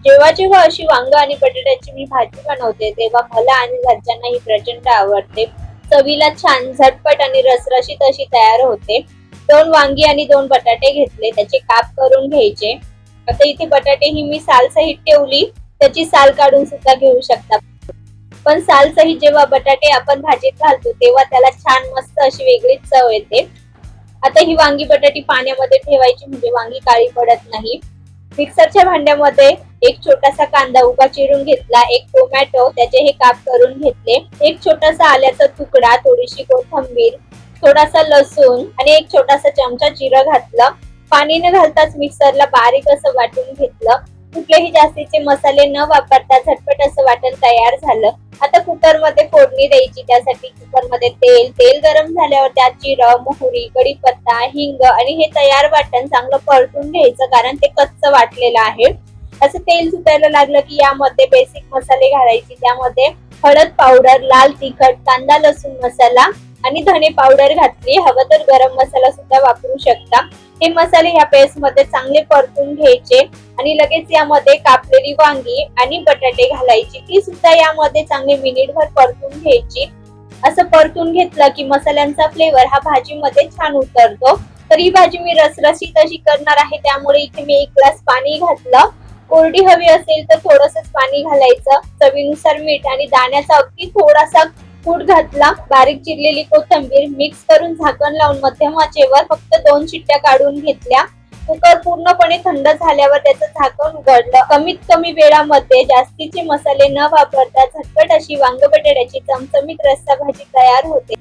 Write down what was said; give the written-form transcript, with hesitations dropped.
जेव्हा जेव्हा अशी वांग आणि बटाट्याची मी भाजी बनवते तेव्हा मला आणि घरच्यांना ही प्रचंड आवडते. चवीला छान, झटपट आणि रसरशीत अशी तयार होते. 2 वांगी आणि 2 बटाटे घेतले, त्याचे काप करून घ्यायचे. आता इथे बटाटे ही मी साल सहित ठेवली, त्याची साल काढून सुद्धा घेऊ शकता. पण साल सहित जेव्हा बटाटे आपण भाजीत घालतो तेव्हा त्याला छान मस्त अशी वेगळीच चव येते. आता ही वांगी बटाटी पाण्यामध्ये ठेवायची म्हणजे वांगी काळी पडत नाही. मिक्सरच्या भांड्यामध्ये एक छोटासा कांदा उभा चिरून घेतला, एक टोमॅटो त्याचे हे काप करून घेतले, एक छोटासा आल्याचा तुकडा, थोडीशी कोथिंबीर, थोडासा लसूण आणि एक छोटासा चमचा जिरं घातलं. पाणी न घालताच मिक्सरला बारीक असं वाटून घेतलं. कुठलेही जास्तीचे मसाले न वापरता झटपट असं वाटण तयार झालं. आता कुकर मध्ये फोडणी द्यायची. त्यासाठी कुकर मध्ये तेल गरम झाल्यावर त्यात जिरं, मोहरी, कढीपत्ता, हिंग आणि हे तयार वाटण चांगलं परतून घ्यायचं, कारण ते कच्च वाटलेलं आहे. असं तेल सुटायला लागलं की यामध्ये बेसिक मसाले घालायचे. त्यामध्ये हळद पावडर, लाल तिखट, कांदा लसूण मसाला आणि धने पावडर घातली. हवं तर गरम मसाला सुद्धा वापरू शकता. हे मसाले ह्या पेस्ट मध्ये चांगले परतून घ्यायचे आणि लगेच यामध्ये कापलेली वांगी आणि बटाटे घालायची. ती सुद्धा यामध्ये चांगली मिनिटभर परतून घ्यायची. असं परतून घेतलं की मसाल्यांचा फ्लेवर हा भाजीमध्ये छान उतरतो. तर ही भाजी मी रसरशीत अशी करणार आहे, त्यामुळे इथे मी 1 ग्लास पाणी घातलं. कोरडी हवी असेल तर थोडंसंच पाणी घालायचं. चवीनुसार मीठ आणि दाण्याचा अगदी थोडासा कूट घातला. बारीक चिरलेली कोथिंबीर मिक्स करून झाकण लावून मध्यम आचेवर फक्त 2 शिट्ट्या काढून घेतल्या. कुकर पूर्णपणे थंड झाल्यावर त्याचं झाकण उघडलं. कमीत कमी वेळामध्ये जास्तीचे मसाले न वापरता झटपट अशी वांग बटाट्याची चमचमीत रस्सा भाजी तयार होते.